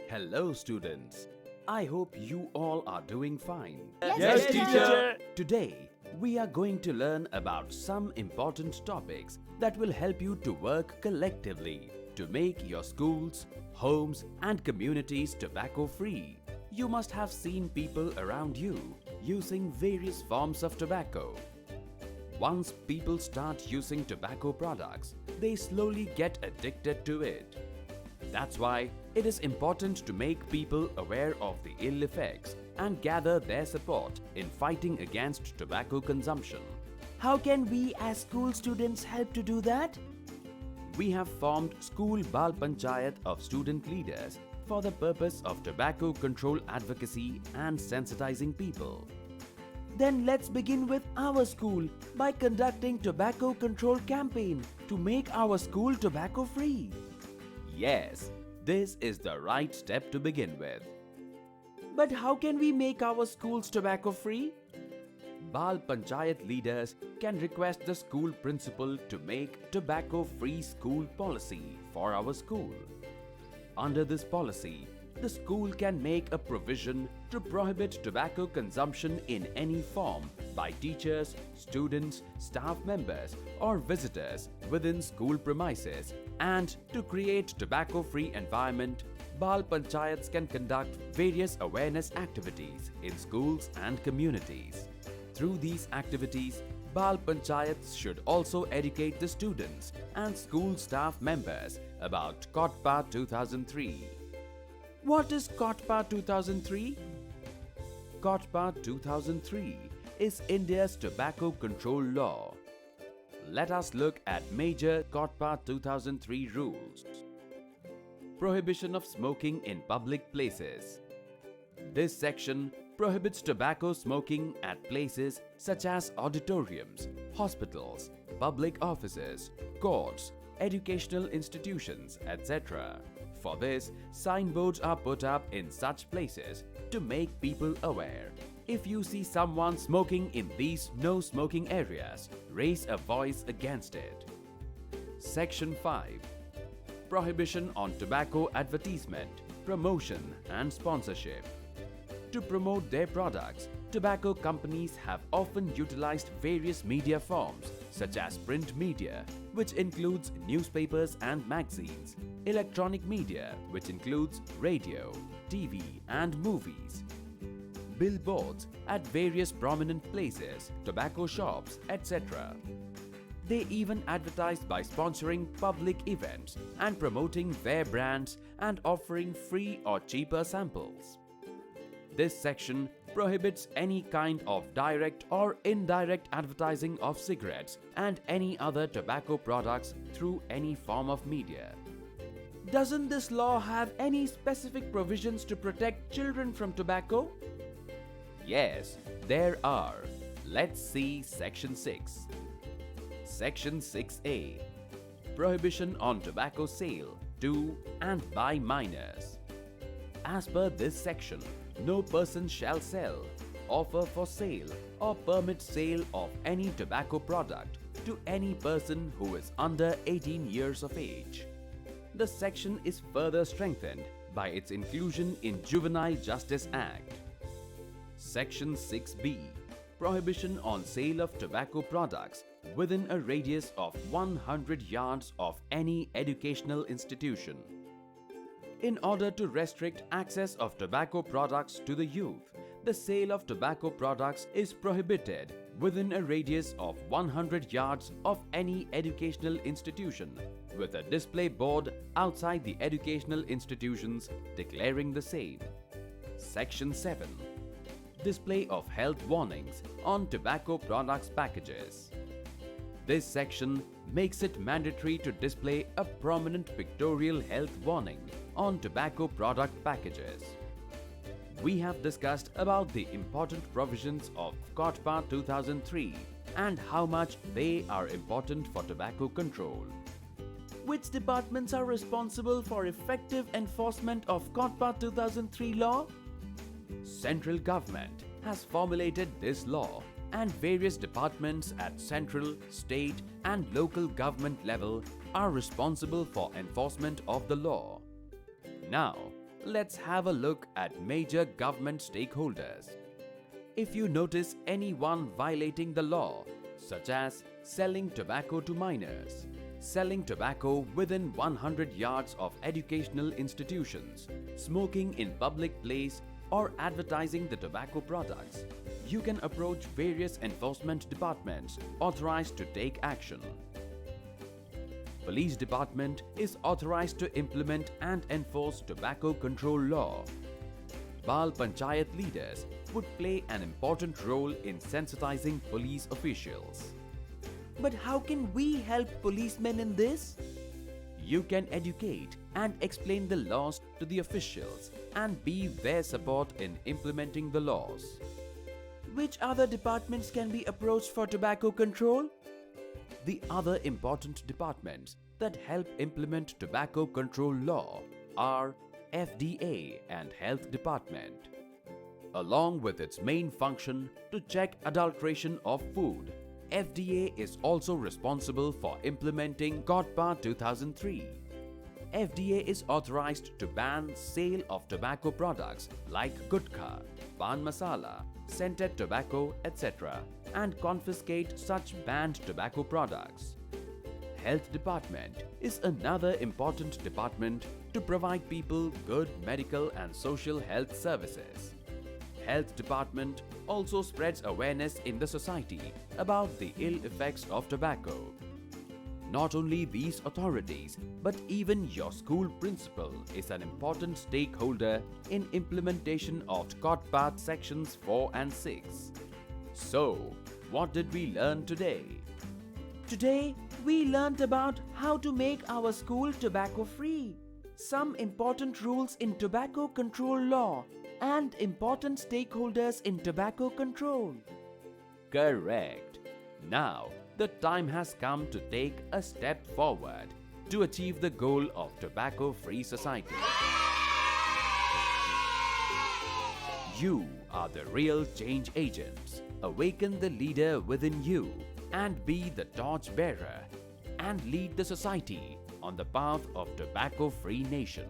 Hello students. I hope you all are doing fine. Yes, teacher. Today, we are going to learn about some important topics that will help you to work collectively to make your schools, homes and communities tobacco-free. You must have seen people around you using various forms of tobacco. Once people start using tobacco products, they slowly get addicted to it. That's why it is important to make people aware of the ill effects and gather their support in fighting against tobacco consumption. How can we as school students help to do that? We have formed School Bal Panchayat of student leaders for the purpose of tobacco control advocacy and sensitizing people. Then let's begin with our school by conducting tobacco control campaign to make our school tobacco free. Yes, this is the right step to begin with. But how can we make our schools tobacco free? Bal Panchayat leaders can request the school principal to make tobacco-free school policy for our school. Under this policy, the school can make a provision to prohibit tobacco consumption in any form by teachers, students, staff members or visitors within school premises, and to create tobacco-free environment, Bal Panchayats can conduct various awareness activities in schools and communities. Through these activities, Bal Panchayats should also educate the students and school staff members about COTPA 2003. What is COTPA 2003? COTPA 2003 is India's tobacco control law. Let us look at major COTPA 2003 rules. Prohibition of smoking in public places. This section prohibits tobacco smoking at places such as auditoriums, hospitals, public offices, courts, educational institutions, etc. For this, signboards are put up in such places to make people aware. If you see someone smoking in these no smoking areas, raise a voice against it. Section 5. Prohibition on tobacco advertisement, promotion and sponsorship. To promote their products, tobacco companies have often utilized various media forms such as print media, which includes newspapers and magazines, electronic media, which includes radio, TV and movies, billboards at various prominent places, tobacco shops, etc. They even advertise by sponsoring public events and promoting their brands and offering free or cheaper samples. This section prohibits any kind of direct or indirect advertising of cigarettes and any other tobacco products through any form of media. Doesn't this law have any specific provisions to protect children from tobacco? Yes, there are. Let's see Section 6. Section 6A. Prohibition on tobacco sale to and by minors. As per this section, no person shall sell, offer for sale or permit sale of any tobacco product to any person who is under 18 years of age. The section is further strengthened by its inclusion in Juvenile Justice Act. Section 6B. Prohibition on sale of tobacco products within a radius of 100 yards of any educational institution. In order to restrict access of tobacco products to the youth, the sale of tobacco products is prohibited within a radius of 100 yards of any educational institution, with a display board outside the educational institutions declaring the same. Section 7. Display of health warnings on tobacco products packages. This section makes it mandatory to display a prominent pictorial health warning on tobacco product packages. We have discussed about the important provisions of COTPA 2003 and how much they are important for tobacco control. Which departments are responsible for effective enforcement of COTPA 2003 law? Central government has formulated this law, and various departments at central, state and local government level are responsible for enforcement of the law. Now, let's have a look at major government stakeholders. If you notice anyone violating the law, such as selling tobacco to minors, selling tobacco within 100 yards of educational institutions, smoking in public place, or advertising the tobacco products, you can approach various enforcement departments authorized to take action. Police department is authorized to implement and enforce tobacco control law. Bal Panchayat leaders would play an important role in sensitizing police officials. But how can we help policemen in this? You can educate and explain the laws to the officials and be their support in implementing the laws. Which other departments can be approached for tobacco control? The other important departments that help implement tobacco control law are FDA and Health Department. Along with its main function to check adulteration of food, FDA is also responsible for implementing COTPA 2003. FDA is authorized to ban sale of tobacco products like gutkha, pan masala, scented tobacco, etc. and confiscate such banned tobacco products. Health Department is another important department to provide people good medical and social health services. Health Department also spreads awareness in the society about the ill effects of tobacco. Not only these authorities, but even your school principal is an important stakeholder in implementation of COTPA sections 4 and 6. So, what did we learn today? Today, we learnt about how to make our school tobacco-free, some important rules in tobacco control law, and important stakeholders in tobacco control. Correct. Now, the time has come to take a step forward to achieve the goal of tobacco-free society. You are the real change agents. Awaken the leader within you and be the torch bearer and lead the society on the path of tobacco-free nation.